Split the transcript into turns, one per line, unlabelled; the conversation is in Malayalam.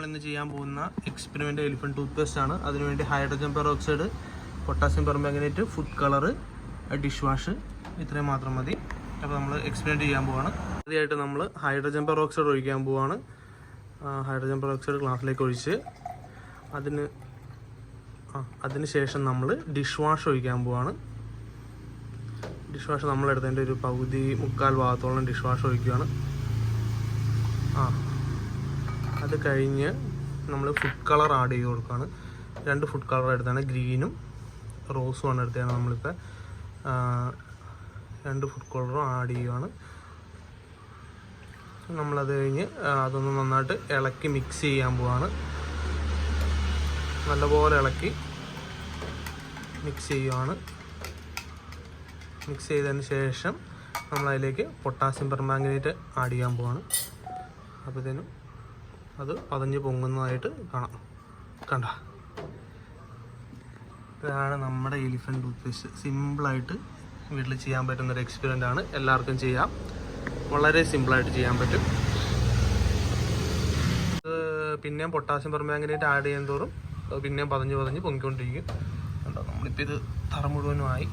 നമ്മളിന്ന് ചെയ്യാൻ പോകുന്ന എക്സ്പെരിമെൻ്റ് എലിഫൻറ്റ് ടൂത്ത് പേസ്റ്റ് ആണ്. അതിനുവേണ്ടി hydrogen peroxide, potassium permanganate, food colour, dish wash, ഇത്രയും മാത്രം മതി. അപ്പോൾ നമ്മൾ എക്സ്പെരിമെൻ്റ് ചെയ്യാൻ പോവാണ്. ആദ്യമായിട്ട് നമ്മൾ ഹൈഡ്രജൻ പെറോക്സൈഡ് ഒഴിക്കാൻ പോവാണ്. ഹൈഡ്രജൻ പെറോക്സൈഡ് ഗ്ലാസ്സിലേക്ക് ഒഴിച്ച് അതിന് ശേഷം നമ്മൾ ഡിഷ് വാഷ് ഒഴിക്കാൻ പോവാണ്. ഡിഷ് വാഷ് നമ്മളെടുത്തതിൻ്റെ ഒരു മുക്കാൽ ഭാഗത്തോളം ഡിഷ് വാഷ് ഒഴിക്കുകയാണ്. അത് കഴിഞ്ഞ് നമ്മൾ ഫുഡ് കളർ ആഡ് ചെയ്ത് കൊടുക്കുകയാണ്. 2 ഫുഡ് കളർ എടുത്താണ്, ഗ്രീനും റോസും ആണ് എടുത്തതാണ്. നമ്മളിപ്പോൾ 2 ഫുഡ് കളറും ആഡ് ചെയ്യുകയാണ്. നമ്മളത് കഴിഞ്ഞ് അതൊന്ന് നന്നായിട്ട് ഇളക്കി മിക്സ് ചെയ്യാൻ പോവാണ്. നല്ലപോലെ ഇളക്കി മിക്സ് ചെയ്യുകയാണ്. മിക്സ് ചെയ്തതിന് ശേഷം നമ്മളതിലേക്ക് പൊട്ടാസ്യം പെർമാംഗനേറ്റ് ആഡ് ചെയ്യാൻ പോവാണ്. അപ്പോഴത്തേനും അത് പതഞ്ഞ് പൊങ്ങുന്നതായിട്ട് കണ്ട ഇതാണ് നമ്മുടെ എലിഫൻറ്റ് ടൂത്ത് പേസ്റ്റ്. സിമ്പിളായിട്ട് വീട്ടിൽ ചെയ്യാൻ പറ്റുന്നൊരു എക്സ്പെരിമെൻ്റ് ആണ്. എല്ലാവർക്കും ചെയ്യാം, വളരെ സിമ്പിളായിട്ട് ചെയ്യാൻ പറ്റും. പിന്നെയും പൊട്ടാസ്യം പെർമാംഗനേറ്റ് ആഡ് ചെയ്യുന്നതോറും അത് പിന്നെയും പതഞ്ഞ് പൊങ്ങിക്കൊണ്ടിരിക്കും. കണ്ടോ, നമ്മളിപ്പോൾ ഇത് തറ മുഴുവനുമായി